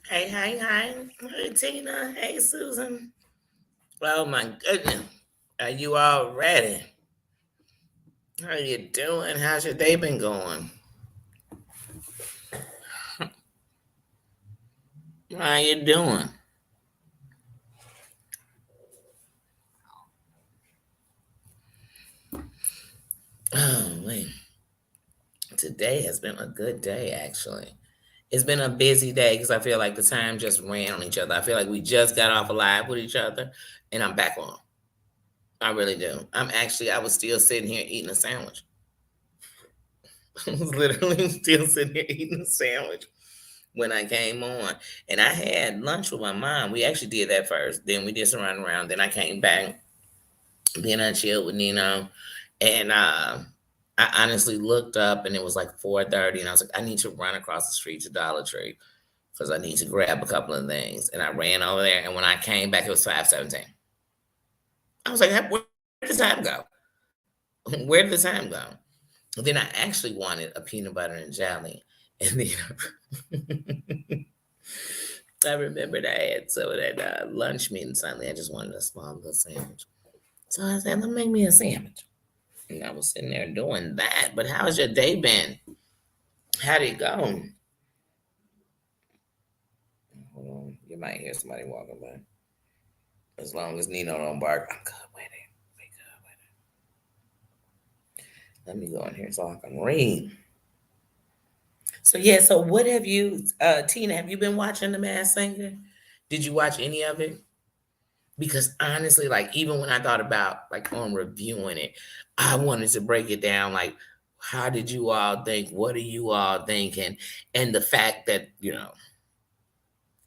Hey, Tina. Hey, Susan. Oh my goodness. Are you all ready? How you doing? How's your day been going? How you doing? Oh, wait. Today has been a good day, actually. It's been a busy day because I feel like the time just ran on each other. I feel like we just got off a live with each other and I'm back on. I really do. I was still sitting here eating a sandwich. I was literally still sitting here eating a sandwich when I came on. And I had lunch with my mom. We actually did that first. Then we did some running around. Then I came back. Then I chilled with Nino. And I honestly looked up and it was like 4:30. And I was like, I need to run across the street to Dollar Tree because I need to grab a couple of things. And I ran over there. And when I came back, it was 5:17. I was like, where did the time go? Where did the time go? Then I actually wanted a peanut butter and jelly. And then I remembered I had some of that lunch meat and suddenly I just wanted a small little sandwich. So I said, let me make me a sandwich. And I was sitting there doing that. But how's your day been? How'd it go? Hold on. You might hear somebody walking by. As long as Nino don't bark, I'm good with it. We good with it. Let me go in here so I can read. So yeah, so what have you, Tina, have you been watching The Masked Singer? Did you watch any of it? Because honestly, like even when I thought about like on reviewing it, I wanted to break it down like how did you all think? What are you all thinking? And the fact that,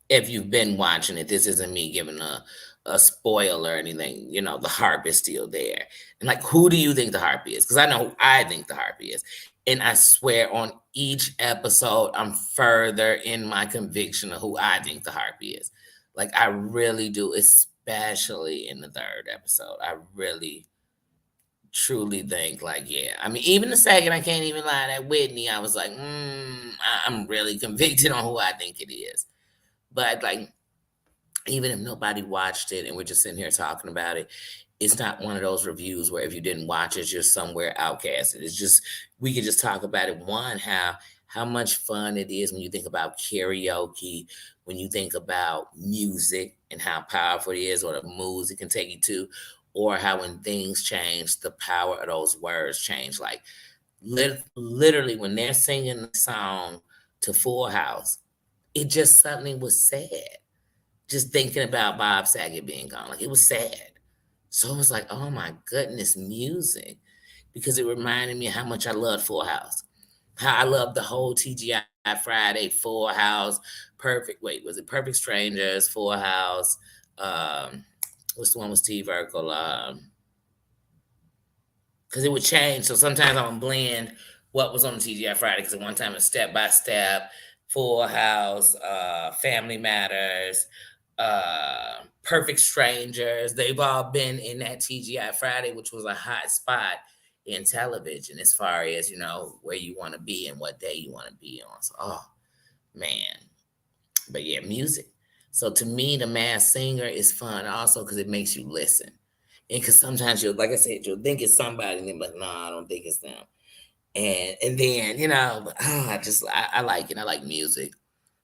if you've been watching it, this isn't me giving a spoil or anything, the harp is still there. And like who do you think the harp is? Because I know who I think the harp is. And I swear on each episode, I'm further in my conviction of who I think the harp is. Like I really do, especially in the third episode. I really truly think like, yeah. I mean, even the second, I can't even lie, that Whitney, I was like, I'm really convicted on who I think it is. But like, even if nobody watched it and we're just sitting here talking about it, it's not one of those reviews where if you didn't watch it, you're somewhere outcasted. It's just we can just talk about it. One, how much fun it is when you think about karaoke, when you think about music and how powerful it is, or the moods it can take you to, or how when things change, the power of those words change. Like literally, when they're singing the song to Full House, it just suddenly was sad just thinking about Bob Saget being gone. Like it was sad. So it was like, oh my goodness, music. Because it reminded me of how much I loved Full House. How I loved the whole TGI Friday, Full House, Perfect. Wait, was it Perfect Strangers, Full House? What's the one with Steve Urkel? Because it would change. So sometimes I'm gonna blend what was on the TGI Friday. Because at one time it's Step by Step, Full House, Family Matters, Perfect Strangers. They've all been in that TGI Friday, which was a hot spot in television as far as where you want to be and what day you want to be on. So, oh man, but yeah, music. So to me, The Masked Singer is fun also because it makes you listen. And because sometimes you'll, like I said, you'll think it's somebody, and then be like, no, I don't think it's them. And then but, I like it. I like music.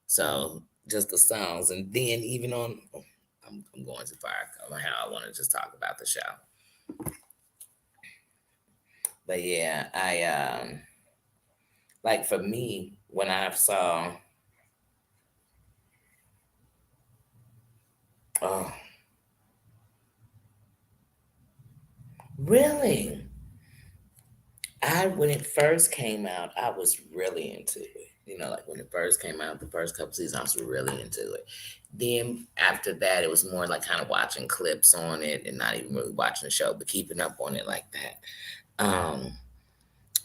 So just the songs, and then even on, I'm going too far on how I want to just talk about the show. But yeah, I like for me when I saw, oh really, I when it first came out, I was really into it. Like when it first came out, the first couple seasons, I was really into it. Then after that, it was more like kind of watching clips on it and not even really watching the show, but keeping up on it like that.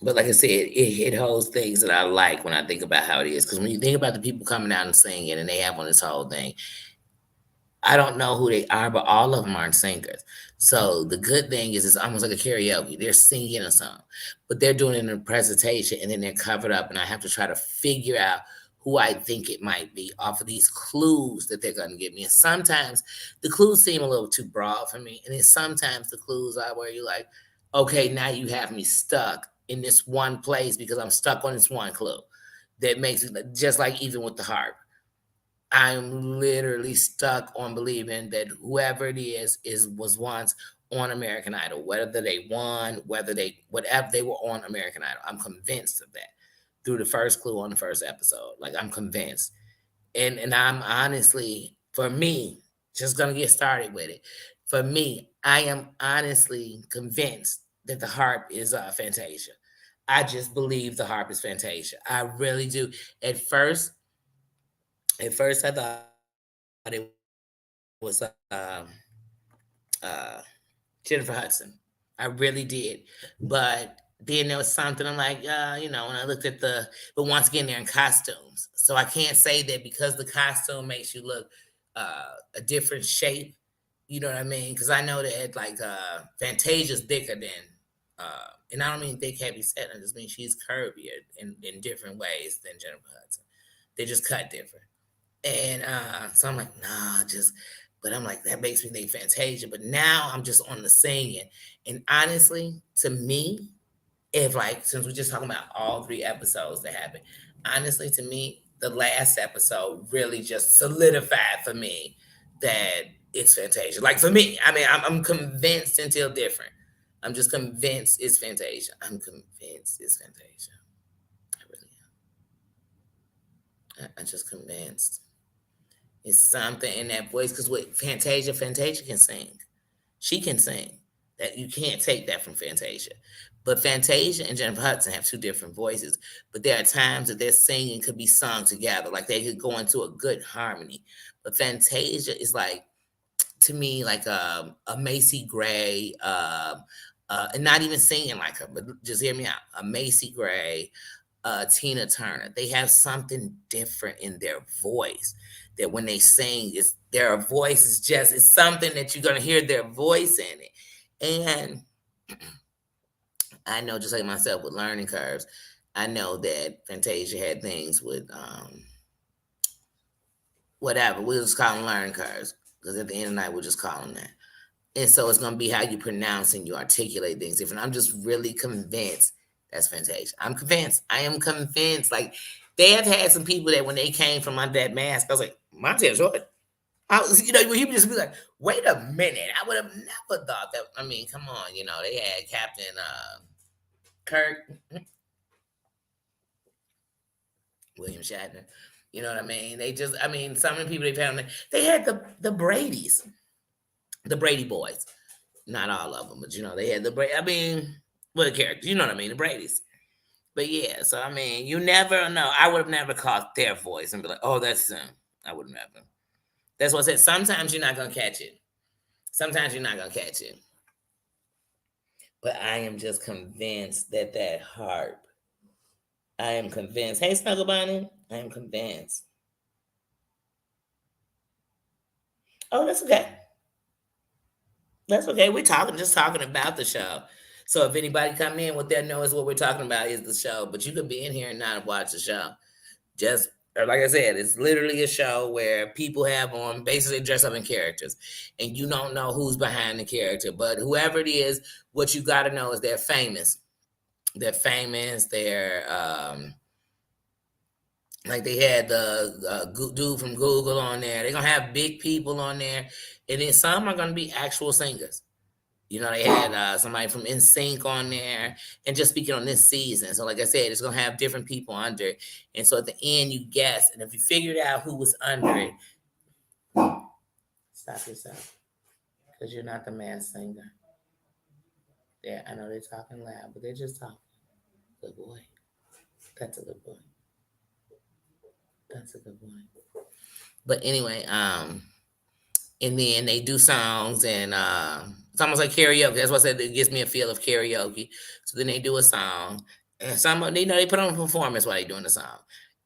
But like I said, it holds things that I like when I think about how it is. Because when you think about the people coming out and singing, and they have on this whole thing, I don't know who they are, but all of them aren't singers. So the good thing is it's almost like a karaoke. They're singing a song, but they're doing it in a presentation and then they're covered up. And I have to try to figure out who I think it might be off of these clues that they're going to give me. And sometimes the clues seem a little too broad for me. And then sometimes the clues are where you're like, okay, now you have me stuck in this one place because I'm stuck on this one clue that makes it just like even with the harp. I'm literally stuck on believing that whoever it is was once on American Idol, whether they won, whether they whatever they were on American Idol. I'm convinced of that through the first clue on the first episode. Like I'm convinced. And I'm honestly, for me, just gonna get started with it. For me, I am honestly convinced that the harp is Fantasia. I just believe the harp is Fantasia. I really do. At first, at first I thought it was uh, Jennifer Hudson. I really did. But then there was something I'm like, when I looked at but once again, they're in costumes. So I can't say that because the costume makes you look a different shape. You know what I mean? Because I know that like Fantasia's thicker than, and I don't mean thick, heavy set. I just mean she's curvier in different ways than Jennifer Hudson. They just cut different. And so I'm like, nah, but I'm like, that makes me think Fantasia. But now I'm just on the singing. And honestly, to me, if like, since we're just talking about all three episodes that happened, honestly, to me, the last episode really just solidified for me that it's Fantasia. Like for me, I mean, I'm convinced until different. I'm just convinced it's Fantasia. I'm convinced it's Fantasia. I really am. I'm just convinced. It's something in that voice because with Fantasia can sing. She can sing. That you can't take that from Fantasia. But Fantasia and Jennifer Hudson have two different voices. But there are times that their singing could be sung together, like they could go into a good harmony. But Fantasia is like to me like a Macy Gray, and not even singing like her, but just hear me out. A Macy Gray, Tina Turner. They have something different in their voice that when they sing, their voice is just it's something that you're gonna hear their voice in it. And I know just like myself with learning curves, I know that Fantasia had things with whatever. We'll just call them learning curves. Because at the end of the night, we'll just call them that. And so it's gonna be how you pronounce and you articulate things different. I'm just really convinced that's Fantasia. I'm convinced. I am convinced. Like they have had some people that when they came from under that mask, I was like, Montez Jordan. He would just be like, wait a minute. I would have never thought that. I mean, come on, they had Captain Kirk, William Shatner. You know what I mean? Some of the people they found, they had the Brady's, the Brady boys. Not all of them, but they had the Brady. I mean, what the characters? You know what I mean? The Brady's. But yeah, so I mean, you never know. I would have never caught their voice and be like, oh, that's them. I would never. That's what I said. Sometimes you're not gonna catch it. Sometimes you're not gonna catch it. But I am just convinced that harp. I am convinced. Hey, Snuggle Bunny. I am convinced. Oh, that's okay. That's okay. We're just talking about the show. So if anybody come in, what they'll know is what we're talking about is the show. But you could be in here and not watch the show. Just like I said, it's literally a show where people have on basically dress up in characters, and you don't know who's behind the character. But whoever it is, what you got to know is they're famous. They're famous. They're like they had the dude from Google on there. They're gonna have big people on there, and then some are gonna be actual singers. They had somebody from NSYNC on there, and just speaking on this season. So, like I said, it's gonna have different people under it, and so at the end you guess, and if you figured out who was under it, stop yourself, because you're not the mass singer. Yeah, I know they're talking loud, but they're just talking. Good boy. That's a good boy. That's a good boy. But anyway, and then they do songs, and it's almost like karaoke. That's what I said. It gives me a feel of karaoke. So then they do a song, and they put on a performance while they're doing the song,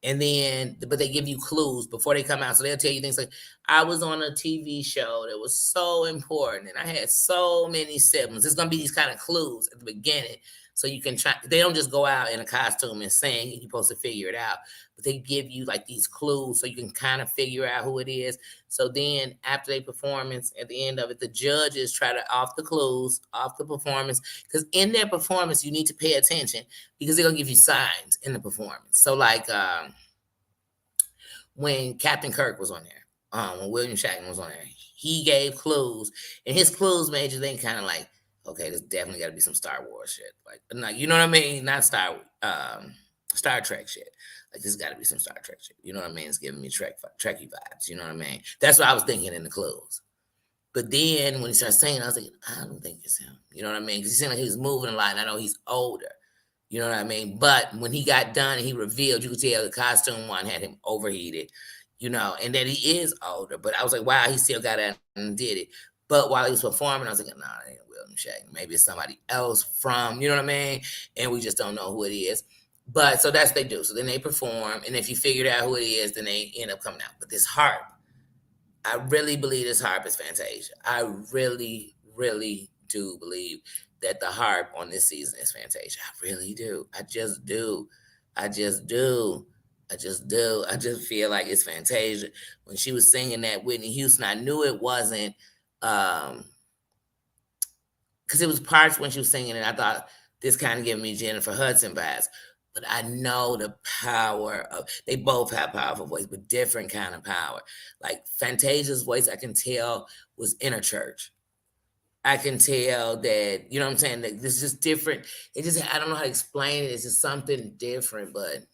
and then but they give you clues before they come out. So they'll tell you things like, "I was on a TV show that was so important, and I had so many siblings." There's gonna be these kind of clues at the beginning, So you can try, they don't just go out in a costume and sing and you're supposed to figure it out, but they give you like these clues so you can kind of figure out who it is. So then after their performance, at the end of it, the judges try to off the clues, off the performance, because in their performance, you need to pay attention because they're gonna give you signs in the performance. So like when Captain Kirk was on there, when William Shatner was on there, he gave clues, and his clues made you think kind of like, okay, there's definitely got to be some Star Wars shit, like, no, you know what I mean? Not Star Trek shit. Like, there's got to be some Star Trek shit. You know what I mean? It's giving me Trekkie vibes. You know what I mean? That's what I was thinking in the clues. But then when he started singing, I was like, I don't think it's him. You know what I mean? Because he seemed like he was moving a lot, and I know he's older. You know what I mean? But when he got done and he revealed, you could tell the costume one had him overheated, you know, and that he is older. But I was like, wow, he still got out and did it. But while he was performing, I was like, nah, it ain't William Shatner. Maybe it's somebody else from, you know what I mean? And we just don't know who it is. But so that's what they do. So then they perform. And if you figured out who it is, then they end up coming out. But this harp, I really believe this harp is Fantasia. I really, really do believe that the harp on this season is Fantasia. I really do. I just do. I just do. I just do. I just feel like it's Fantasia. When she was singing that Whitney Houston, I knew it wasn't because it was parts when she was singing it. I thought this kind of gave me Jennifer Hudson vibes. But I know the power of, they both have powerful voice, but different kind of power. Like Fantasia's voice, I can tell was inner church. I can tell that, you know what I'm saying? That this is just different. It just, I don't know how to explain it. It's just something different, but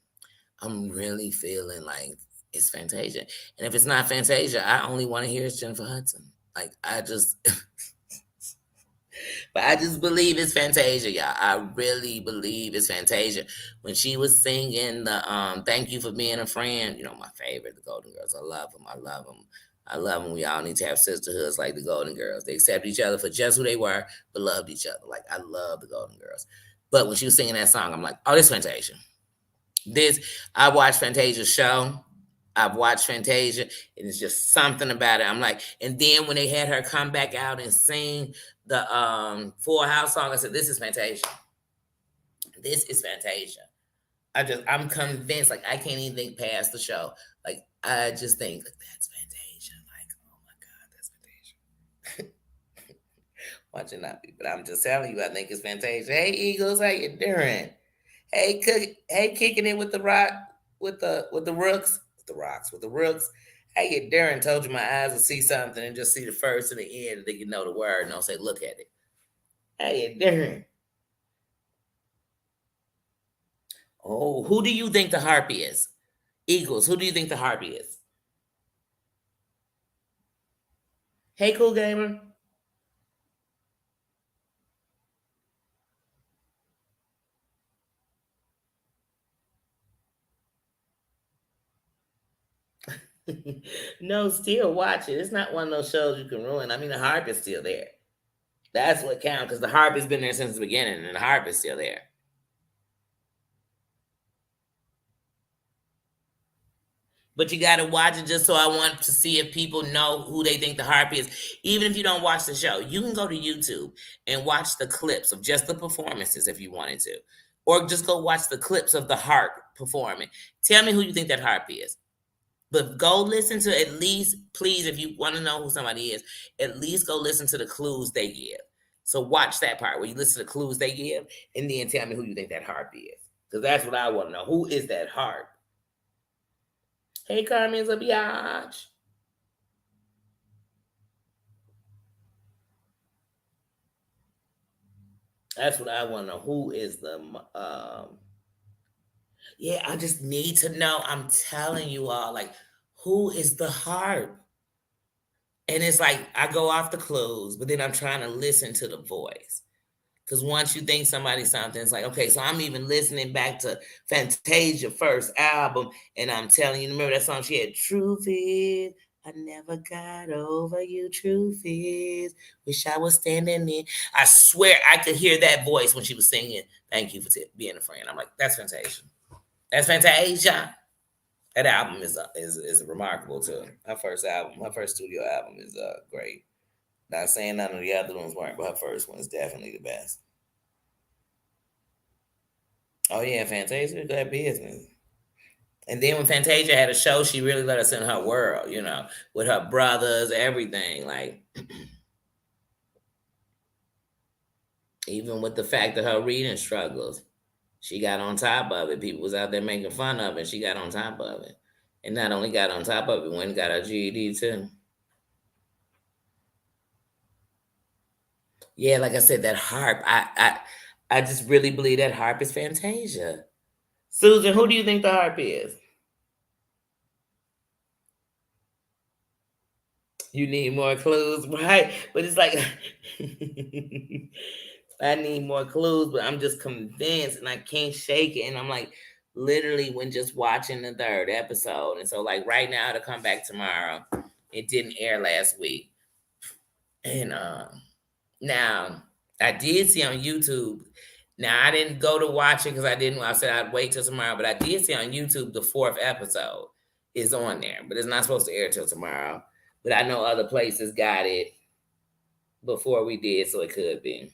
I'm really feeling like it's Fantasia. And if it's not Fantasia, I only want to hear it's Jennifer Hudson. Like, I just, but I just believe it's Fantasia, y'all. I really believe it's Fantasia. When she was singing the "Thank You for Being a Friend," you know, my favorite, the Golden Girls. I love them. I love them. I love them. We all need to have sisterhoods like the Golden Girls. They accept each other for just who they were, but loved each other. Like, I love the Golden Girls. But when she was singing that song, I'm like, oh, this Fantasia. This, I watched Fantasia's show. I've watched Fantasia, and it's just something about it. I'm like, and then when they had her come back out and sing the Full House song, I said, this is Fantasia. This is Fantasia. I'm convinced, like, I can't even think past the show. Like, I just think, like, that's Fantasia. Like, oh my God, that's Fantasia. Watch it not be, but I'm just telling you, I think it's Fantasia. Hey, Eagles, how you doing? Hey, kicking it with the rock, with the rooks, with the rooks. Hey, Darren told you my eyes will see something and just see the first and the end, and they can know the word and don't say, look at it. Hey, Darren. Oh, who do you think the harpy is? Eagles, who do you think the harpy is? Hey, cool gamer. No, still watch it. It's not one of those shows you can ruin. I mean, the harp is still there. That's what counts because the harp has been there since the beginning, and the harp is still there. But you got to watch it just so I want to see if people know who they think the harp is. Even if you don't watch the show, you can go to YouTube and watch the clips of just the performances if you wanted to, or just go watch the clips of the harp performing. Tell me who you think that harp is. But go listen to, at least, please, if you want to know who somebody is, at least go listen to the clues they give. So watch that part where you listen to the clues they give, and then tell me who you think that harp is. Because that's what I want to know. Who is that harp? Hey, Carmen's a biatch. That's what I want to know. Who is the yeah, I just need to know. I'm telling you all, like, who is the harp? And it's like I go off the clues, but then I'm trying to listen to the voice. Because once you think somebody's something, it's like, okay, so I'm even listening back to Fantasia first album, and I'm telling you, remember that song she had, Truth is, I never got over you, truth is, wish I was standing there. I swear I could hear that voice when she was singing, Thank You for Being a Friend. I'm like, that's Fantasia. That's Fantasia. That album is remarkable too. Her first album, her first studio album is great. Not saying none of the other ones weren't, but her first one is definitely the best. Oh yeah, Fantasia got business. And then when Fantasia had a show, she really let us in her world, with her brothers, everything. Like, even with the fact that her reading struggles, she got on top of it. People was out there making fun of it. She got on top of it. And not only got on top of it, went and got her GED too. Yeah, like I said, that harp, I just really believe that harp is Fantasia. Susan, who do you think the harp is? You need more clues, right? But it's like I need more clues, but I'm just convinced and I can't shake it. And I'm like, literally, when just watching the third episode. And so, like, right now to come back tomorrow, it didn't air last week. And now I did see on YouTube. Now I didn't go to watch it because I said I'd wait till tomorrow, but I did see on YouTube the fourth episode is on there, but it's not supposed to air till tomorrow. But I know other places got it before we did, so it could be.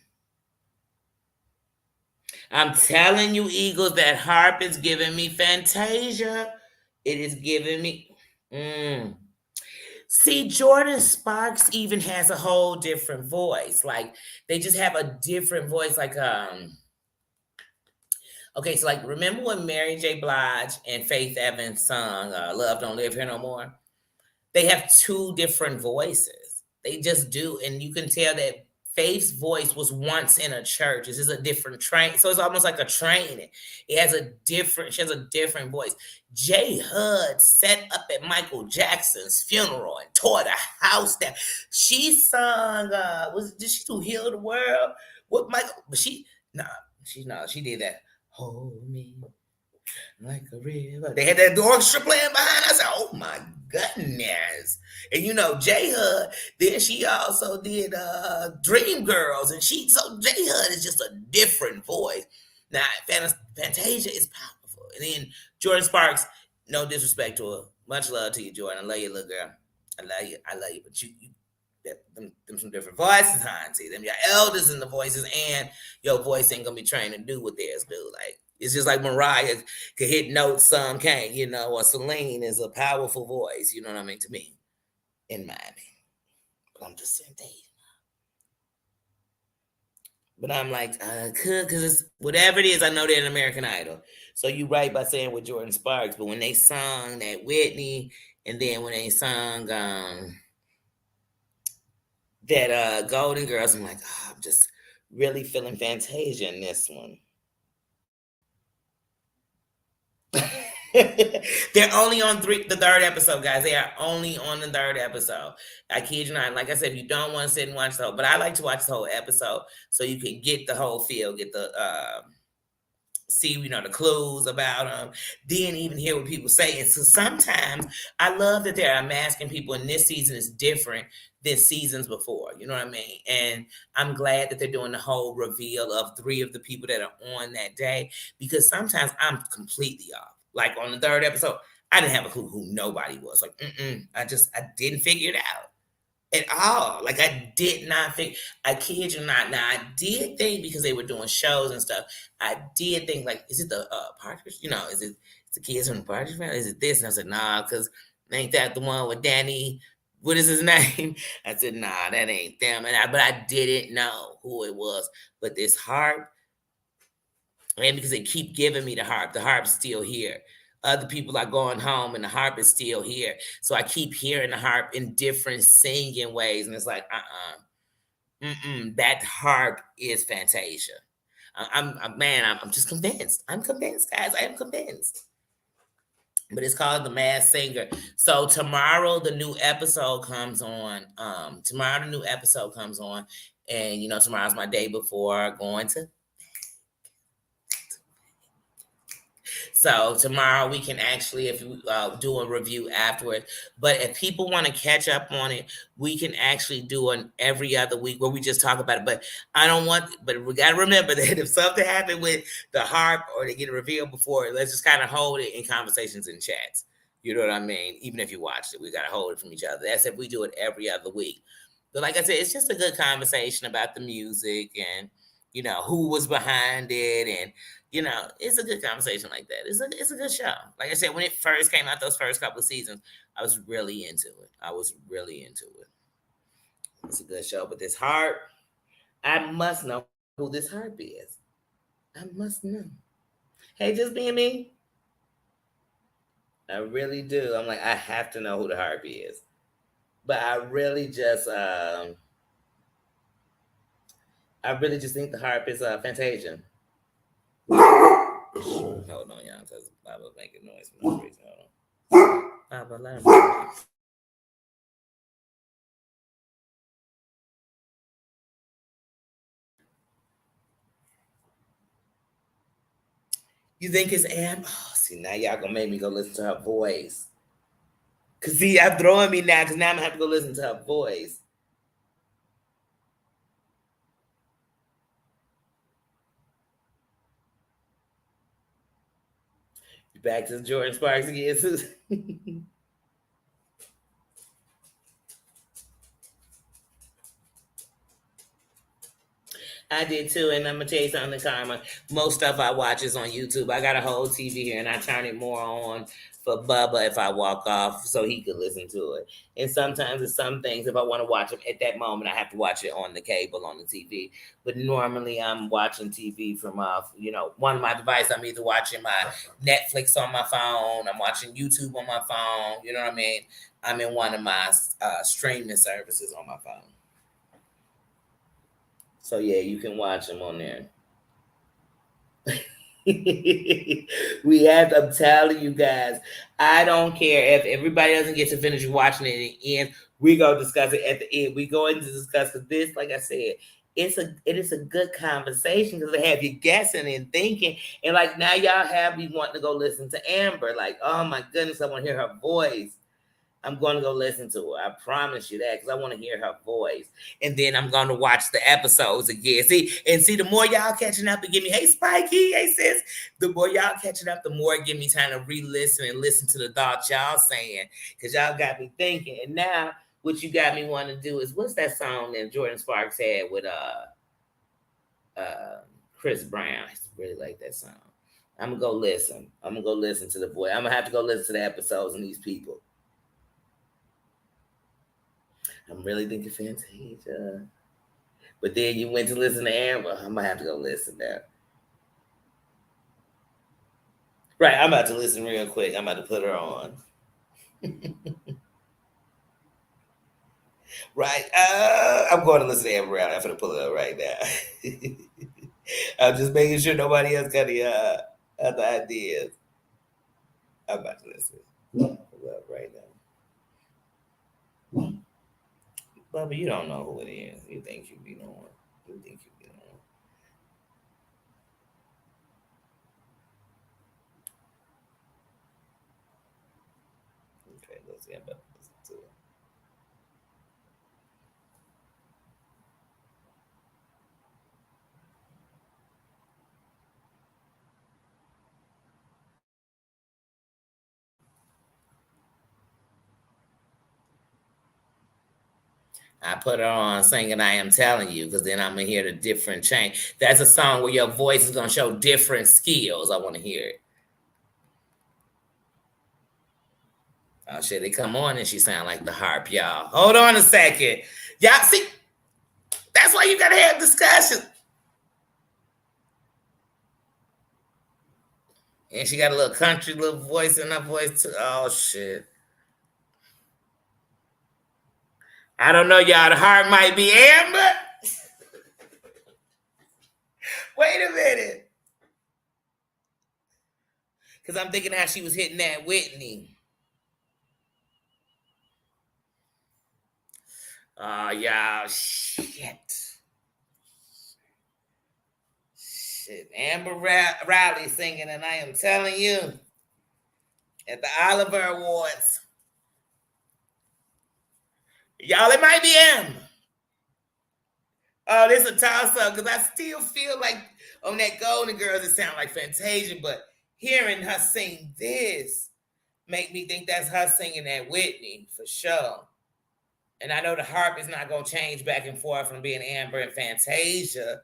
I'm telling you, Eagles, that harp is giving me Fantasia. It is giving me. Mm. See, Jordan Sparks even has a whole different voice. Like, they just have a different voice. Like, okay, so like, remember when Mary J. Blige and Faith Evans sung "Love Don't Live Here No More"? They have two different voices. They just do, and you can tell that Faith's voice was once in a church. This is a different train, so it's almost like a training. It has a different. She has a different voice. J. Hud set up at Michael Jackson's funeral and tore the house down. She sung. Did she do "Heal the World"? What Michael? But she did that. Hold me like a river. They had that orchestra playing behind. I said, "Oh my goodness!" And J Hud. Then she also did Dream Girls, and J Hud is just a different voice. Now Fantasia is powerful, and then Jordan Sparks. No disrespect to her, much love to you, Jordan. I love you, little girl. I love you, but them some different voices, Hansi. Them your elders in the voices, and your voice ain't gonna be trained to do what theirs do. Like, it's just like Mariah could hit notes, some can't, or Celine is a powerful voice, you know what I mean, to me, in my opinion. But I'm just saying, but I'm like, because it's whatever it is, I know they're an American Idol. So you right by saying with Jordan Sparks, but when they sung that Whitney, and then when they sung that Golden Girls, I'm like, I'm just really feeling Fantasia in this one. They're only on the third episode, guys. They are only on the third episode. I kid you not. Like I said, if you don't want to sit and watch the whole, but I like to watch the whole episode so you can get the whole feel, get the see, the clues about them, then even hear what people say. And so sometimes I love that I'm asking people, and this season is different than seasons before. You know what I mean? And I'm glad that they're doing the whole reveal of 3 of the people that are on that day, because sometimes I'm completely off. Like on the third episode, I didn't have a clue who nobody was. Like, I didn't figure it out at all. Like, I did not think, I kid you not. Now, I did think, because they were doing shows and stuff, I did think, like, is it the Partridge? Is it the kids from the Partridge Family? Is it this? And I said, nah, because ain't that the one with Danny? What is his name? I said, nah, that ain't them. But I didn't know who it was. But this harp, and because they keep giving me the harp's still here. Other people are going home and the harp is still here. So I keep hearing the harp in different singing ways. And it's like, that harp is Fantasia. I'm just convinced. I'm convinced, guys. I am convinced. But it's called The Masked Singer. So tomorrow the new episode comes on. And tomorrow's my day before going to. So tomorrow we can actually, if we do a review afterwards. But if people want to catch up on it, we can actually do an every other week where we just talk about it. But but we got to remember that if something happened with the harp or they get a reveal before, let's just kind of hold it in conversations and chats. You know what I mean? Even if you watched it, we got to hold it from each other. That's if we do it every other week. But like I said, it's just a good conversation about the music and who was behind it, and it's a good conversation like that. It's a good show. Like I said, when it first came out, those first couple of seasons, I was really into it. It's a good show, but this harp, I must know who this harp is. I must know. Hey, just being me, I really do. I'm like, I have to know who the harp is. But I really just think the harp is Fantasia. Hold on, y'all, because Baba making noise for no reason. Hold on. Baba, let him. You think it's Am? Oh, see, now y'all gonna make me go listen to her voice. Cause see, y'all throwing me now, cause now I'm gonna have to go listen to her voice. Back to Jordan Sparks again, Susan. I did too, and I'm gonna tell you something, Karma. Most stuff I watch is on YouTube. I got a whole TV here, and I turn it more on for Bubba if I walk off, so he could listen to it. And sometimes it's some things, if I want to watch them at that moment, I have to watch it on the cable on the TV. But normally, I'm watching TV from one of my devices. I'm either watching my Netflix on my phone, I'm watching YouTube on my phone. You know what I mean? I'm in one of my streaming services on my phone. So yeah, you can watch them on there. We have. I'm telling you guys, I don't care if everybody doesn't get to finish watching it at the end. We go discuss it at the end. We go into discuss this. Like I said, it is a good conversation because they have you guessing and thinking. And like now, y'all have me wanting to go listen to Amber. Like, oh my goodness, I want to hear her voice. I'm going to go listen to her. I promise you that because I want to hear her voice. And then I'm going to watch the episodes again. See, the more y'all catching up and give me, hey, Spikey, hey, sis, the more y'all catching up, the more it give me time to re-listen and listen to the thoughts y'all saying because y'all got me thinking. And now what you got me wanting to do is, what's that song that Jordan Sparks had with Chris Brown? I really like that song. I'm going to go listen. I'm going to go listen to the boy. I'm going to have to go listen to the episodes and these people. I'm really thinking Fantasia. But then you went to listen to Amber. I'm gonna have to go listen now. Right, I'm about to listen real quick. I'm about to put her on. Right, I'm going to listen to Amber Brown. I'm gonna pull it up right now. I'm just making sure nobody else got any other ideas. I'm about to listen. Pull it up right now. Bubba, you don't know who it is. You think you be knowing. You think you be knowing. Okay, let's see. I'm about to listen to it. I put her on singing I Am Telling You because then I'm going to hear the different change. That's a song where your voice is going to show different skills. I want to hear it. Oh, shit, they come on and she sound like the harp, y'all. Hold on a second. Y'all see, that's why you got to have discussions. And she got a little country little voice in her voice too. Oh, shit. I don't know, y'all. The heart might be Amber. Wait a minute. Because I'm thinking how she was hitting that Whitney. Oh, y'all. Shit. Shit. Amber Riley singing, and I Am Telling You at the Oliver Awards. Y'all, it might be Amber. Oh, this is a toss up because I still feel like on that Golden Girls it sounds like Fantasia, but hearing her sing this make me think that's her singing that Whitney for sure. And I know the harp is not gonna change back and forth from being Amber and Fantasia.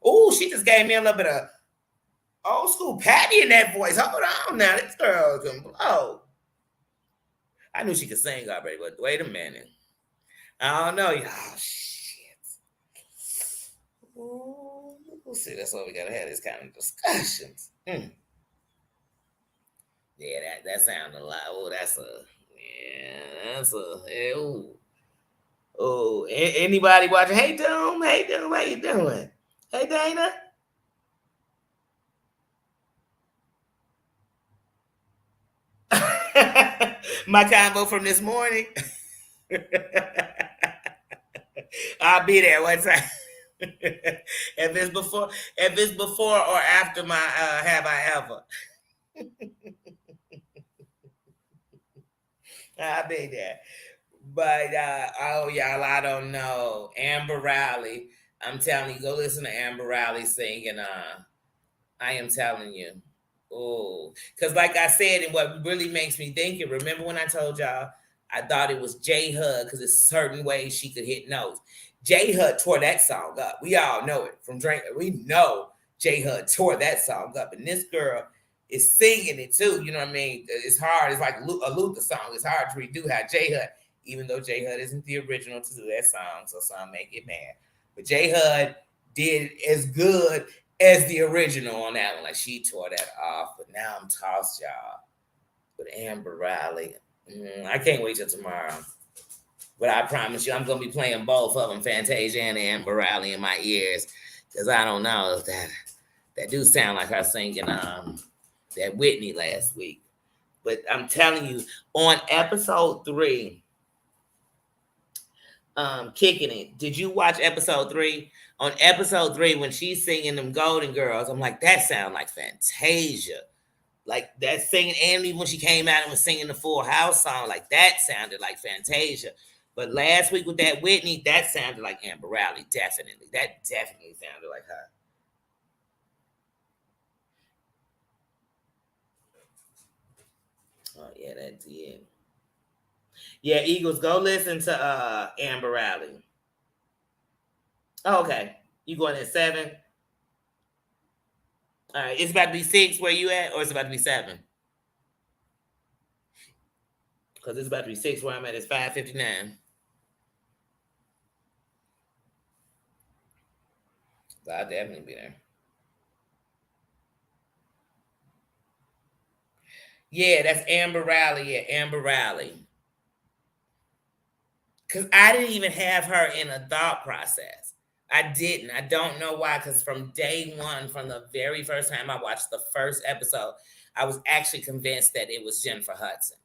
Oh, she just gave me a little bit of old school Patty in that voice. Hold on now, this girl can blow. I knew she could sing already, but wait a minute. I don't know. Oh shit. Ooh, we'll see. That's why we gotta have this kind of discussions. Yeah, that sounded a lot. Oh, that's a yeah, that's a ooh. Oh, anybody watching? Hey, Doom. Hey, Doom. How you doing? Hey, Dana. My combo from this morning. I'll be there one time. If it's before or after my have I ever, I'll be there. But oh y'all, I don't know. Amber Riley. I'm telling you, go listen to Amber Riley singing. I am telling you. Oh, because like I said, and what really makes me think it, remember when I told y'all I thought it was J Hud because it's certain ways she could hit notes. J Hud tore that song up. We all know it from Drink. We know J Hud tore that song up. And this girl is singing it too. You know what I mean? It's hard. It's like a Luther song. It's hard to redo how J Hud, even though J Hud isn't the original to do that song, so some make it mad. But J Hud did as good as the original on that one. Like she tore that off, but now I'm tossed, y'all, with Amber Riley. I can't wait till tomorrow. But I promise you, I'm gonna be playing both of them, Fantasia and Amber Riley, in my ears, because I don't know if that do sound like her singing that Whitney last week. But I'm telling you, on episode 3, Kicking It. Did you watch episode 3? On episode 3, when she's singing them Golden Girls, I'm like, that sounds like Fantasia. Like that singing, and even when she came out and was singing the Full House song, like that sounded like Fantasia. But last week with that Whitney, that sounded like Amber Riley, definitely. That definitely sounded like her. Oh yeah, that did. Yeah, Eagles, go listen to Amber Riley. Oh, okay. You going at 7? All right. It's about to be 6 where you at, or it's about to be 7? Because it's about to be 6 where I'm at. It's 5:59. So I'll definitely be there. Yeah, that's Amber Riley. Yeah, Amber Riley. Because I didn't even have her in a thought process. I didn't. I don't know why. Because from day one, from the very first time I watched the first episode, I was actually convinced that it was Jennifer Hudson.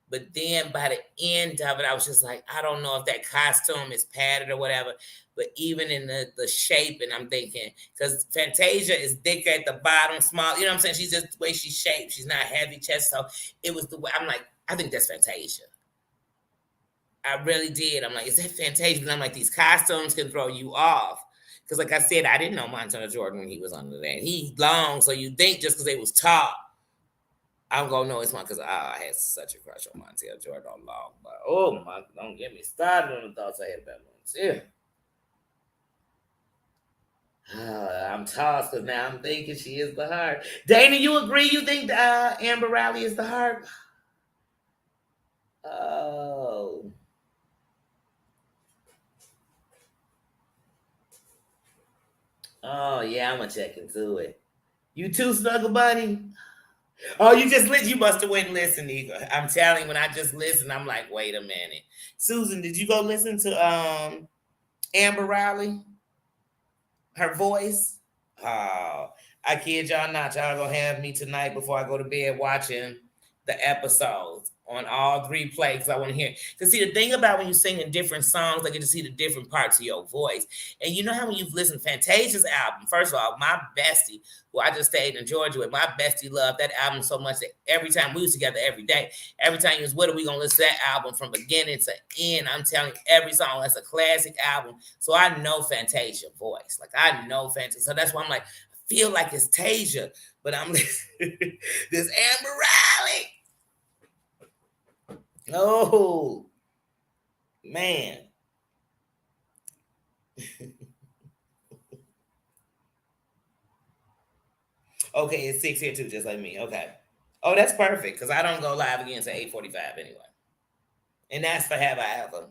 But then by the end of it, I was just like, I don't know if that costume is padded or whatever. But even in the shape, and I'm thinking, because Fantasia is thicker at the bottom, small, you know what I'm saying? She's just the way she's shaped. She's not heavy chest. So it was the way I'm like, I think that's Fantasia. I really did. I'm like, is that Fantasia? And I'm like, these costumes can throw you off. Because, like I said, I didn't know Montana Jordan when he was under that. He's long, so you think just because they was tall, I'm gonna know it's one because I had such a crush on Montana Jordan on long. But oh my, don't get me started on the thoughts I had about Montana. I'm tossed because now I'm thinking she is the heart. Dana, you agree? You think Amber Riley is the heart? Oh. Oh yeah, I'm gonna check into it. You too, Snuggle Bunny? Oh, you just listen. You must have went and listened, Eagle. I'm telling you, when I just listened, I'm like, wait a minute. Susan, did you go listen to Amber Riley? Her voice? Oh, I kid y'all not. Y'all gonna have me tonight before I go to bed watching the episodes on all 3 plays. I want to hear. Because see, the thing about when you sing in different songs, I get to see the different parts of your voice. And you know how when you've listened to Fantasia's album, first of all, my bestie, who I just stayed in Georgia with, my bestie loved that album so much that every time we was together every day, every time he was with her, we gonna listen to that album from beginning to end. I'm telling you, every song, that's a classic album. So I know Fantasia voice. Like I know Fantasia. So that's why I'm like, I feel like it's Tasia, but I'm listening this Amber Riley. Oh man. Okay, it's 6 here too, just like me. Okay. Oh, that's perfect because I don't go live again until 8:45 anyway. And that's for Have I Ever.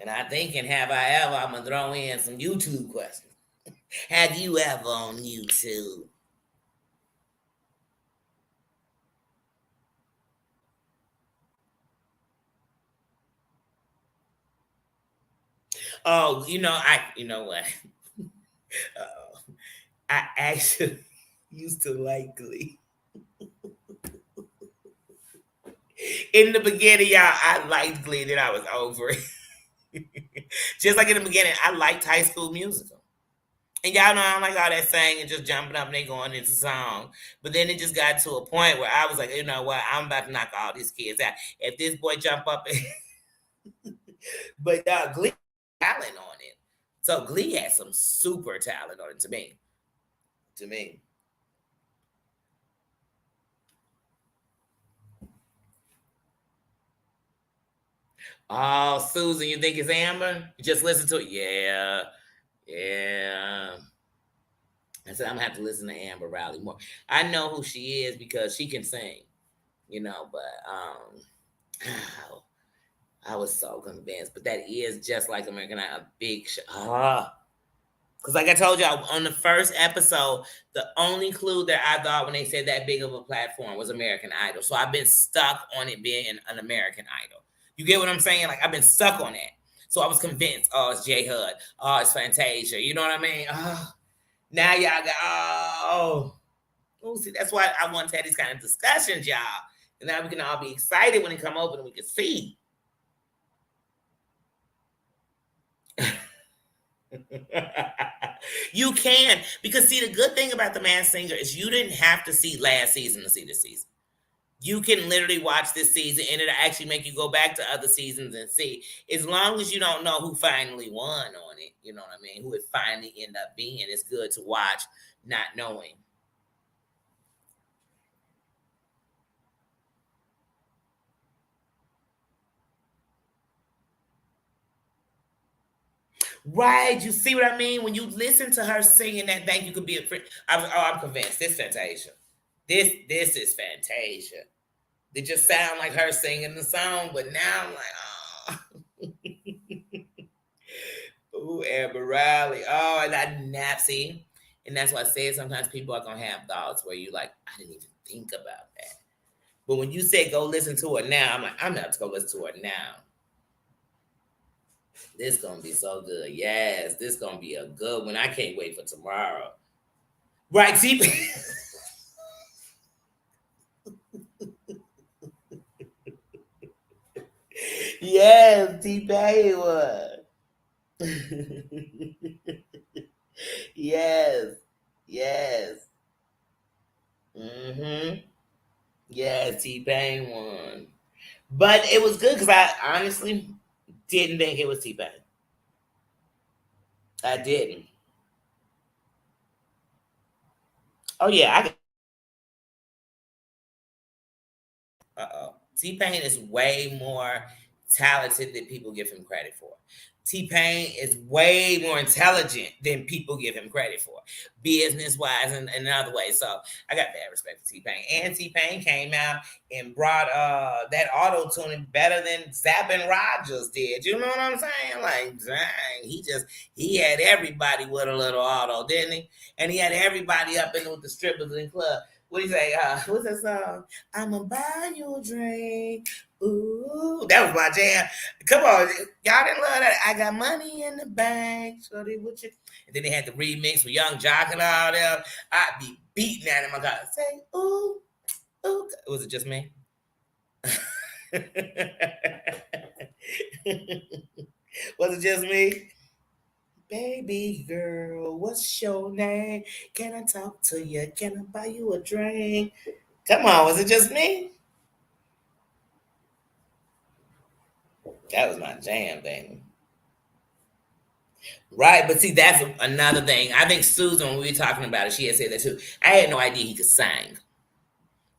And I think in Have I Ever, I'm going to throw in some YouTube questions. Have you ever on YouTube? Oh, you know what? I actually used to like Glee. In the beginning, y'all, I liked Glee, then I was over it. Just like in the beginning, I liked High School Musical. And y'all know I don't like all that singing and just jumping up and they going into song. But then it just got to a point where I was like, you know what? I'm about to knock all these kids out. If this boy jump up, but Glee had talent on it. So Glee had some super talent on it to me. To me. Oh, Susan, you think it's Amber? You just listen to it? Yeah. Yeah. I said I'm gonna have to listen to Amber Riley more. I know who she is because she can sing, but I was so convinced. But that is just like American Idol, a big show. Because like I told y'all on the first episode, the only clue that I thought when they said that big of a platform was American Idol. So I've been stuck on it being an American Idol. You get what I'm saying? Like I've been stuck on that. So I was convinced, oh, it's J Hud. Oh, it's Fantasia. You know what I mean? Oh, now y'all got, see, that's why I want to have these kind of discussions, y'all. And now we can all be excited when they come over and we can see. You can, because see, the good thing about The Masked Singer is you didn't have to see last season to see this season. You can literally watch this season and it'll actually make you go back to other seasons and see. As long as you don't know who finally won on it, you know what I mean? Who it finally ended up being. It's good to watch not knowing. Right. You see what I mean? When you listen to her singing that thing, you could be a friend. I'm convinced. This Fantasia. This is Fantasia. It just sound like her singing the song, but now I'm like, oh, Amber Riley. Oh, and that Napsy. And that's why I said sometimes people are gonna have thoughts where you like, I didn't even think about that. But when you say go listen to it now, I'm like, I'm not to go listen to it now. This gonna be so good. Yes, this gonna be a good one. I can't wait for tomorrow. Right, see? Yes, T-Pain was. Yes. Yes. Mm-hmm. Yes, T-Pain won. But it was good because I honestly didn't think it was T-Pain. I didn't. Oh yeah, uh-oh. T-Pain is way more talented than people give him credit for. T-Pain is way more intelligent than people give him credit for, business wise and in other ways. So I got bad respect for T-Pain. And T-Pain came out and brought that auto tuning better than Zapp and Rogers did. You know what I'm saying? Like, dang, he had everybody with a little auto, didn't he? And he had everybody up in with the strippers in the club. What do you say? What's that song? I'ma buy you a drink. Ooh, that was my jam. Come on, y'all didn't love that. I got money in the bank. Shorty, what you? And then they had the remix with Young Jock and all that. I'd be beating that in my car. Say, ooh, ooh. Was it just me? Was it just me? Baby girl, what's your name? Can I talk to you? Can I buy you a drink? Come on, was it just me? That was my jam, baby. Right, but see, that's another thing. I think Susan, when we were talking about it, she had said that too. I had no idea he could sing.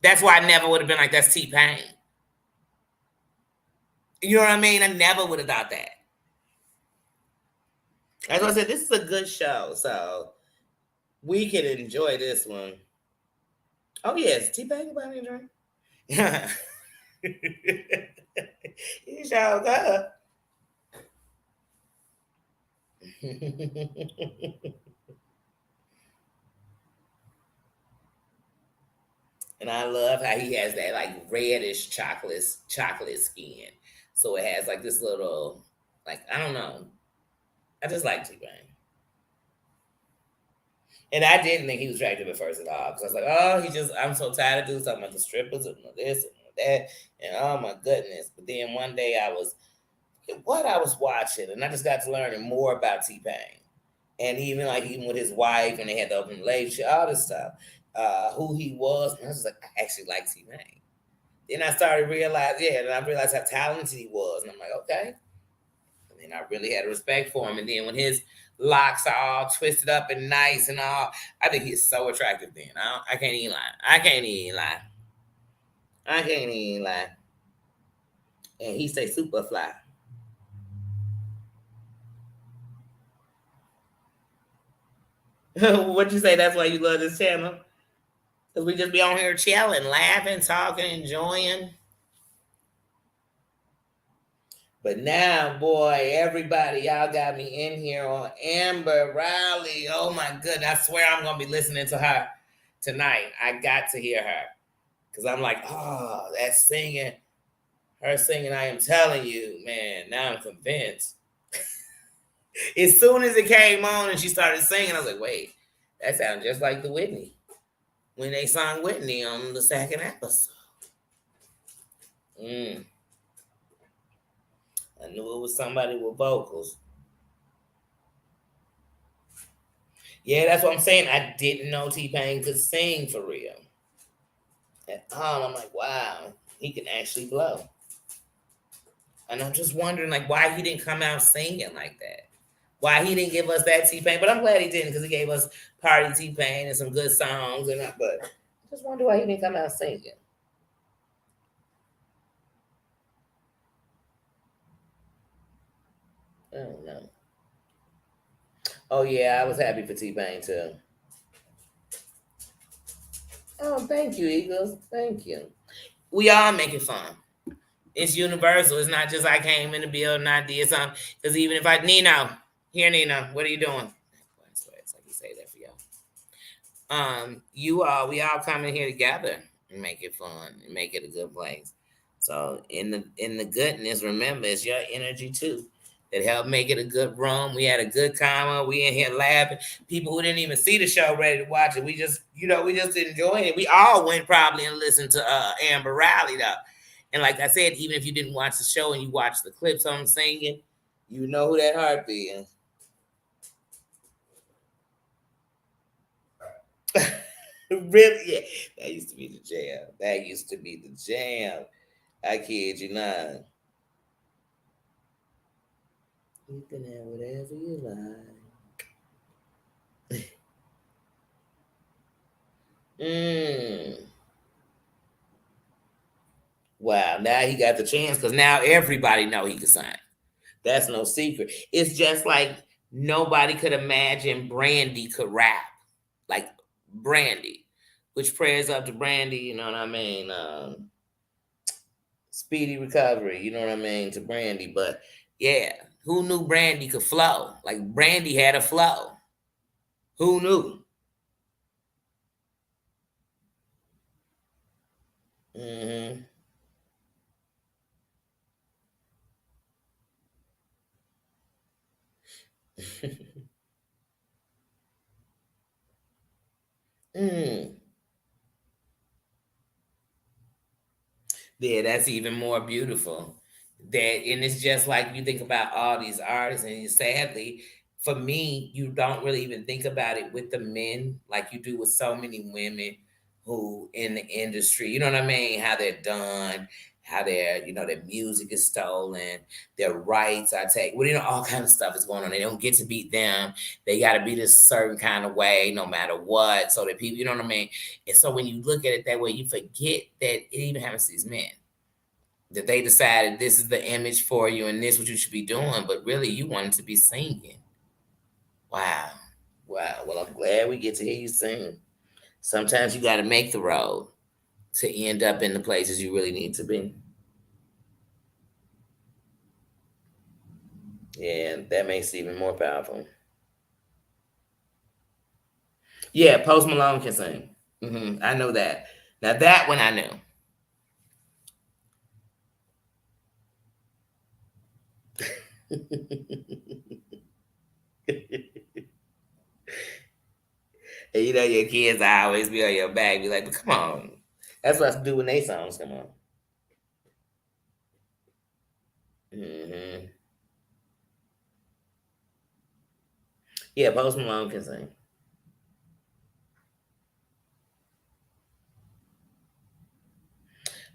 That's why I never would have been like, that's T-Pain. You know what I mean? I never would have thought that. As I said, this is a good show, so we can enjoy this one. Oh yes, T-Bag about me drink. You showed up. And I love how he has that like reddish chocolate skin. So it has like this little, like, I don't know. I just like T Pain. And I didn't think he was attractive at first at all. Because I was like, oh, I'm so tired of doing something about the strippers and this and that. And oh my goodness. But then one day I was watching, and I just got to learning more about T Pain. And even like even with his wife, and they had the open relationship, all this stuff, who he was. And I was like, I actually like T Pain. Then I started realizing, yeah, and I realized how talented he was. And I'm like, okay. And then I really had respect for him. And then when his locks are all twisted up and nice and all, I think he's so attractive then. I can't even lie. I can't even lie. I can't even lie. And he stay super fly. What you say? That's why you love this channel? Because we just be on here chilling, laughing, talking, enjoying. But now, boy, everybody, y'all got me in here on Amber Riley. Oh my goodness. I swear I'm going to be listening to her tonight. I got to hear her. Because I'm like, oh, that singing, her singing, I am telling you, man, now I'm convinced. As soon as it came on and she started singing, I was like, wait, that sounds just like the Whitney. When they sung Whitney on the second episode. Mm, I knew it was somebody with vocals. Yeah, that's what I'm saying. I didn't know T Pain could sing for real. At all, I'm like, wow, he can actually blow. And I'm just wondering, like, why he didn't come out singing like that. Why he didn't give us that T Pain. But I'm glad he didn't, because he gave us Party T Pain and some good songs. But I just wonder why he didn't come out singing. I don't know. Oh yeah, I was happy for T Pain too. Oh, thank you, Eagles. Thank you. We all making fun. It's universal. It's not just I came in the building, I did something. Because even if Nino, here, Nino, what are you doing? It's like you say that for y'all. We all come in here together and make it fun and make it a good place. So in the goodness, remember it's your energy too that helped make it a good room. We had a good comment. We in here laughing. People who didn't even see the show ready to watch it. We just enjoyed it. We all went probably and listened to Amber Riley though. And like I said, even if you didn't watch the show and you watched the clips on singing, you know who that heartbeat is. Really? Yeah. That used to be the jam. That used to be the jam. I kid you not. You can have whatever you like. Mm. Wow. Now he got the chance because now everybody know he can sing. That's no secret. It's just like nobody could imagine Brandy could rap. Like Brandy. Which prayers up to Brandy, you know what I mean? Speedy recovery, you know what I mean, to Brandy. But yeah, who knew Brandy could flow? Like Brandy had a flow. Who knew? Hmm. Mm. Yeah, that's even more beautiful. That and it's just like you think about all these artists, and sadly, for me, you don't really even think about it with the men like you do with so many women who in the industry. You know what I mean? How they're done, how their music is stolen, their rights are taken. Well, all kind of stuff is going on. They don't get to beat them. They got to be this certain kind of way, no matter what, so that people, you know what I mean. And so when you look at it that way, you forget that it even happens to these men. That they decided this is the image for you and this is what you should be doing, but really you wanted to be singing. Wow. Wow. Well, I'm glad we get to hear you sing. Sometimes you got to make the road to end up in the places you really need to be. Yeah, that makes it even more powerful. Yeah, Post Malone can sing. I know that. Now that one I knew. And you know your kids always be on your back, be like, "But come on." That's what I do when they songs come on. hmm Yeah, Post Malone can sing.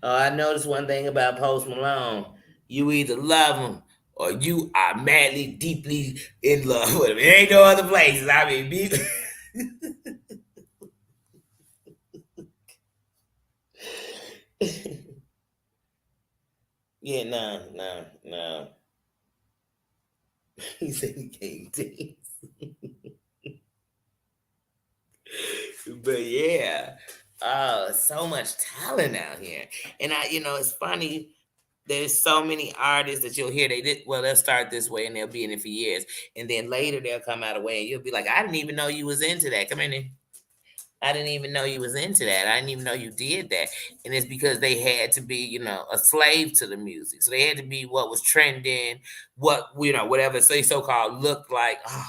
I noticed one thing about Post Malone. You either love him or you are madly, deeply in love with him. It ain't no other places. I mean, yeah, no, no, no. He said he can't dance. But yeah, so much talent out here. And it's funny. There's so many artists that you'll hear they did well, they'll start this way and they'll be in it for years. And then later they'll come out of way and you'll be like, I didn't even know you was into that. Come in here. I didn't even know you was into that. I didn't even know you did that. And it's because they had to be, a slave to the music. So they had to be what was trending, what, whatever say so called looked like. Oh,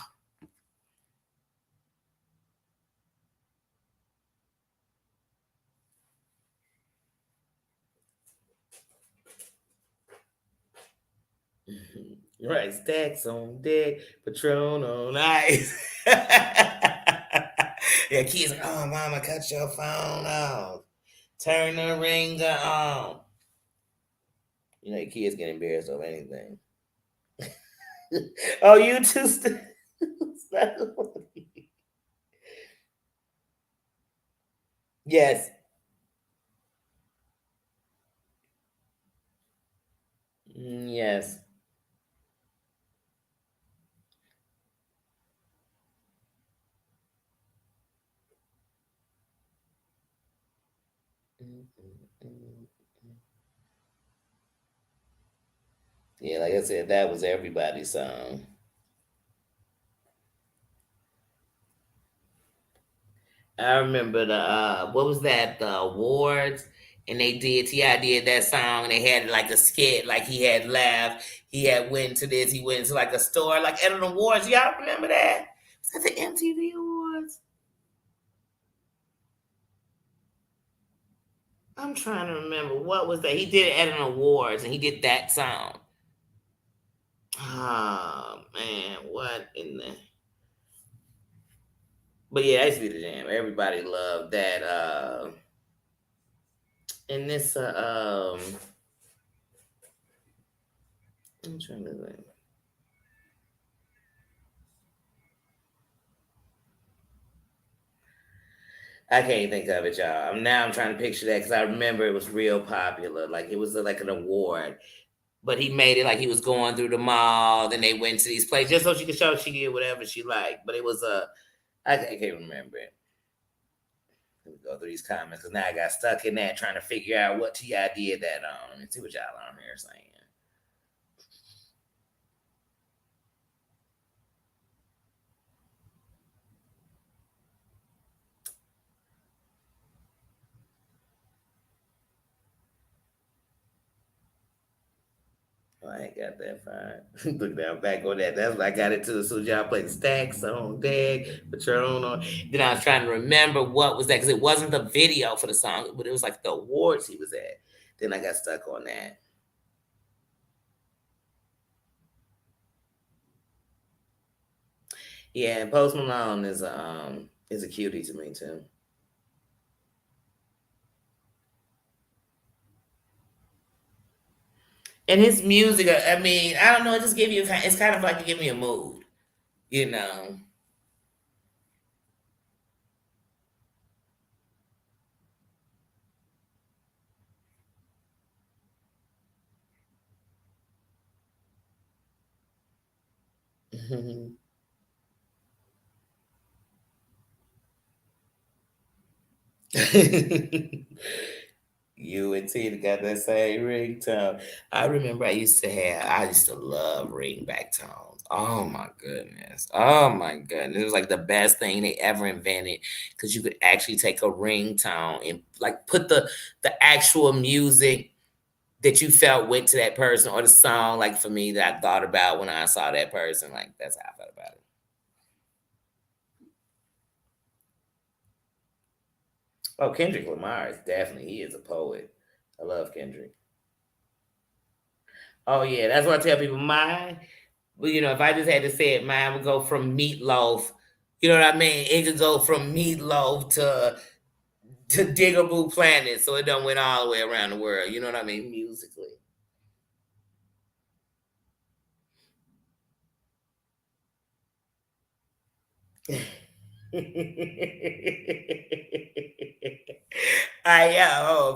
right. Stacks on deck, Patron on ice. Yeah, kids like, oh mama, cut your phone off. Turn the ringer on. Your kids get embarrassed over anything. Oh, you too. Yes. Yes. Mm, mm, mm. Yeah, like I said, that was everybody's song. I remember the what was that, the awards, and they did Ti did that song, and they had like a skit, like he had laughed, he had went to this, he went to like a store, like at an awards. Y'all remember that? Was that the MTV Awards? I'm trying to remember what was that. He did it at an awards, and he did that song. Oh man, what in the? But yeah, that used to be the jam. Everybody loved that. And this, I'm trying to think. I can't think of it, y'all. Now I'm trying to picture that because I remember it was real popular. Like it was like an award, but he made it like he was going through the mall. Then they went to these places just so she could show she did whatever she liked. But it was I can't remember it. Let me go through these comments because now I got stuck in that trying to figure out what Ti did that on. Let me see what y'all on here saying. Oh, I ain't got that far. Look down back on that. That's what I got it to. So y'all played the stacks on deck, Patron on. Then I was trying to remember what was that because it wasn't the video for the song, but it was like the awards he was at. Then I got stuck on that. Yeah, and Post Malone is a cutie to me too. And his music, I mean, I don't know, it just give you it's kind of like to give me a mood, you know. You and Tina got that same ringtone. I remember I used to love ringback tones. Oh my goodness. Oh my goodness. It was like the best thing they ever invented because you could actually take a ringtone and like put the actual music that you felt went to that person or the song, like for me, that I thought about when I saw that person. Like that's how I felt about it. Oh, Kendrick Lamar is definitely he is a poet. I love Kendrick. Oh yeah, that's what I tell people. Mine, well, if I just had to say it, mine would go from meatloaf. You know what I mean? It could go from meatloaf to Digable Planet, so it done went all the way around the world. You know what I mean? Musically.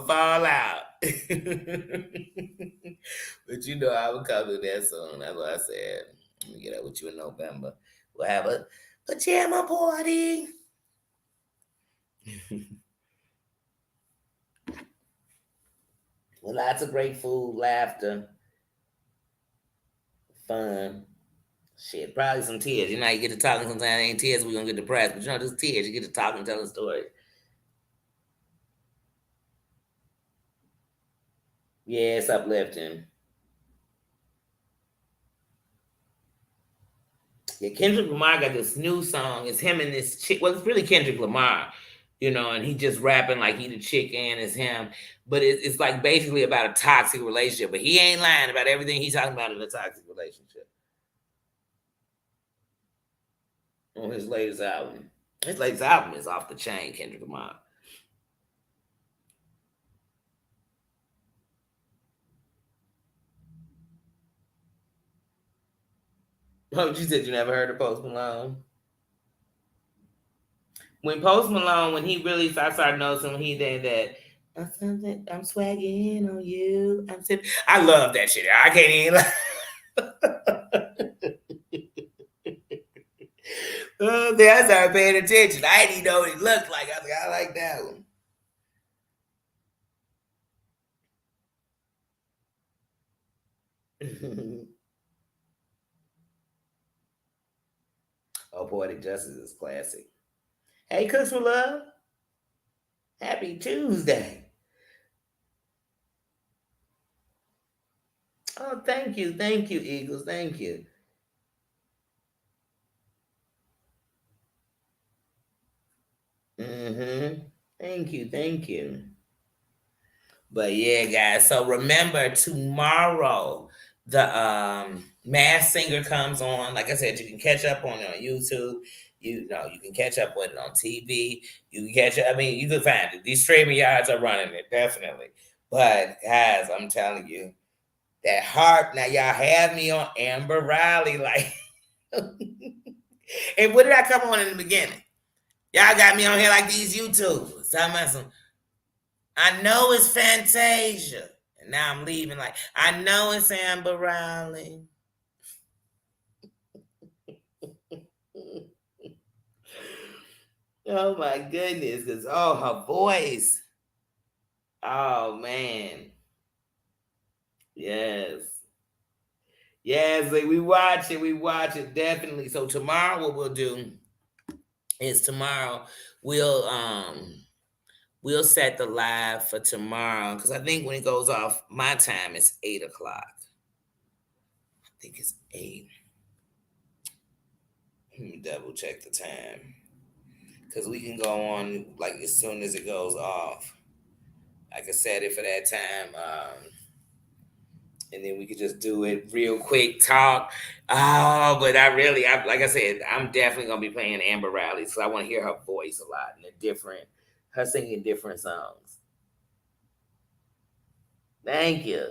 Fall out. But I would come to that soon. That's what I said. Let me get up with you in November. We'll have a pajama party. With lots of great food, laughter, fun. Shit, probably some tears. You get to talking sometimes, ain't tears, we're gonna get depressed. But just tears. You get to talking, telling stories. Yeah, it's uplifting. Yeah, Kendrick Lamar got this new song. It's him and this chick. Well, it's really Kendrick Lamar, and he just rapping like he the chick and it's him. But it's like basically about a toxic relationship. But he ain't lying about everything he's talking about in a toxic relationship on his latest album. His latest album is off the chain, Kendrick Lamar. Oh, you said you never heard of Post Malone? When Post Malone, when he really started noticing when he did that, I'm swagging on you. I love that shit. I can't even then I started paying attention. I didn't even know what he looked like. I was like, I like that one. Oh, Poetic Justice is classic. Hey, Cooks with Love. Happy Tuesday. Oh, thank you. Thank you, Eagles. Thank you. Mm-hmm. Thank you. Thank you. But yeah, guys. So remember tomorrow the Mass Singer comes on. Like I said, you can catch up on it on YouTube. You can catch up with it on TV. You can catch it. I mean, you can find it. These streaming yards are running it definitely. But guys, I'm telling you, that harp. Now y'all have me on Amber Riley, like. And what did I come on in the beginning? Y'all got me on here like these YouTubers. Talking about some. I know it's Fantasia. And now I'm leaving like, I know it's Amber Riley. Oh my goodness. Because, oh, her voice. Oh man. Yes. Yes, like we watch it. We watch it definitely. So tomorrow what we'll do is tomorrow we'll set the live for tomorrow because I think when it goes off my time it's 8 o'clock. I think it's 8. Let me double check the time because we can go on like as soon as it goes off. I can set it for that time, and then we could just do it real quick. Talk. Oh, but like I said, I'm definitely gonna be playing Amber Riley, so I want to hear her voice a lot and her singing different songs. Thank you.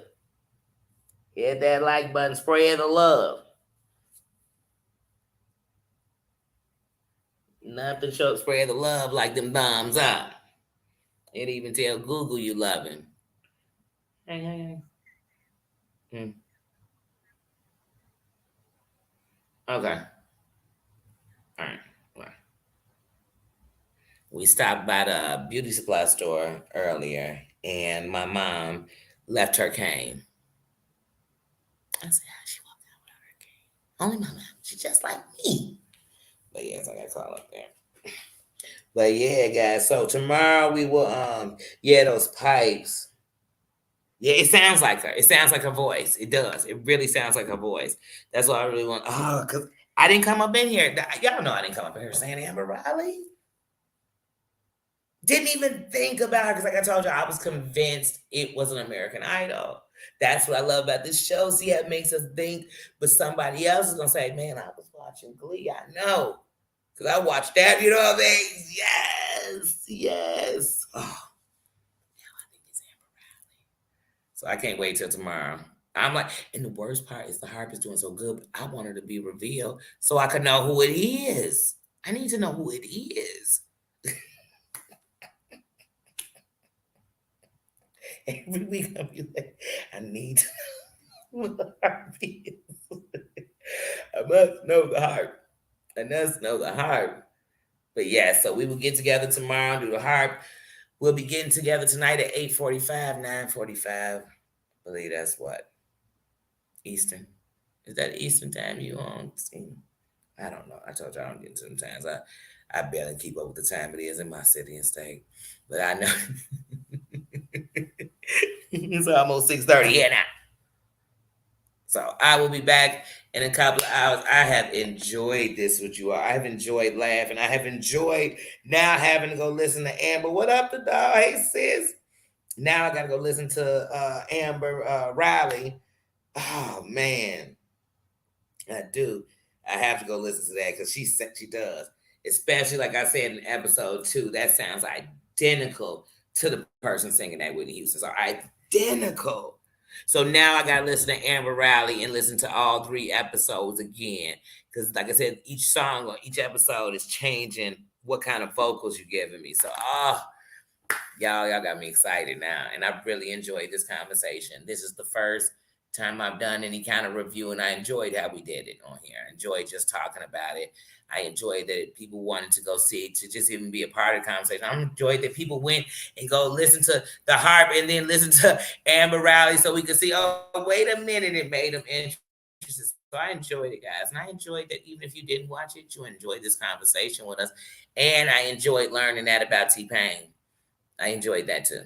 Hit that like button, spread the love. Nothing show spread the love like them thumbs up. It even tell Google you love him. Hey, hey, hey. Okay. All right. Well, We stopped by the beauty supply store earlier, and my mom left her cane. I said, how she walked out without her cane? Only my mom. She's just like me. But yes, I got to call up there. But yeah, guys. So tomorrow we will yeah, those pipes. Yeah, it sounds like her. It sounds like her voice. It does. It really sounds like her voice. That's why I really want. Oh, cause I didn't come up in here. Y'all know I didn't come up in here saying Amber Riley. Didn't even think about her because, like I told you, I was convinced it was an American Idol. That's what I love about this show. See how it makes us think, but somebody else is gonna say, "Man, I was watching Glee." I know because I watched that. You know what I mean? Yes, yes. Oh, now I think it's Amber Riley. So I can't wait till tomorrow. I'm like, and the worst part is the harp is doing so good, but I want her to be revealed so I can know who it is. I need to know who it is. Every week I'll be like, I need to know who the harp is. I must know the harp. I must know the harp. But yeah, so we will get together tomorrow, do the harp. We'll be getting together tonight at 8:45, 9:45. I believe that's what? Eastern. Is that Eastern time you on? I don't know. I told you I don't get into them times. I barely keep up with the time it is in my city and state. But I know it's almost 6:30 here now. So I will be back in a couple of hours. I have enjoyed this with you all. I have enjoyed laughing. I have enjoyed now having to go listen to Amber. What up, the dog? Hey, sis. Now I got to go listen to Amber Riley. Oh man, I do. I have to go listen to that because she does. Especially like I said in episode 2, that sounds identical to the person singing that Whitney Houston. So identical. So now I gotta listen to Amber Riley and listen to all 3 episodes again. Because like I said, each song or each episode is changing what kind of vocals you're giving me. So y'all got me excited now. And I really enjoyed this conversation. This is the first time I've done any kind of review, and I enjoyed how we did it on here. I enjoyed just talking about it. I enjoyed that people wanted to go see it, to just even be a part of the conversation. I enjoyed that people went and go listen to the harp and then listen to Amber Riley so we could see, oh, wait a minute, it made them interested. So I enjoyed it, guys. And I enjoyed that even if you didn't watch it, you enjoyed this conversation with us. And I enjoyed learning that about T-Pain. I enjoyed that too.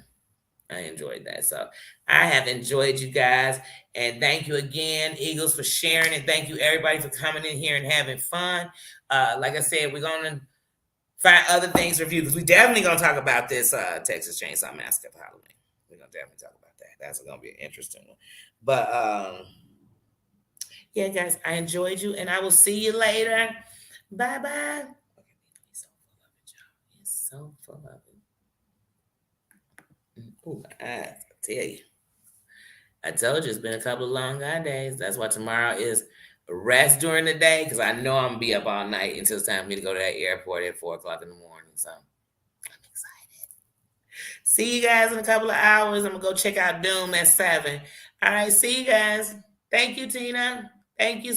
I enjoyed that. So I have enjoyed you guys. And thank you again, Eagles, for sharing it. Thank you, everybody, for coming in here and having fun. Like I said, we're going to find other things to review because we definitely going to talk about this Texas Chainsaw Massacre for Halloween. We're going to definitely talk about that. That's going to be an interesting one. But yeah, guys, I enjoyed you, and I will see you later. Bye-bye. He's so full of it, y'all. He's so full of it. Ooh, I tell you. I told you it's been a couple of long days. That's why tomorrow is rest during the day because I know I'm gonna be up all night until it's time for me to go to that airport at 4 o'clock in the morning. So I'm excited. See you guys in a couple of hours. I'm gonna go check out Doom at 7. All right, see you guys. Thank you, Tina. Thank you.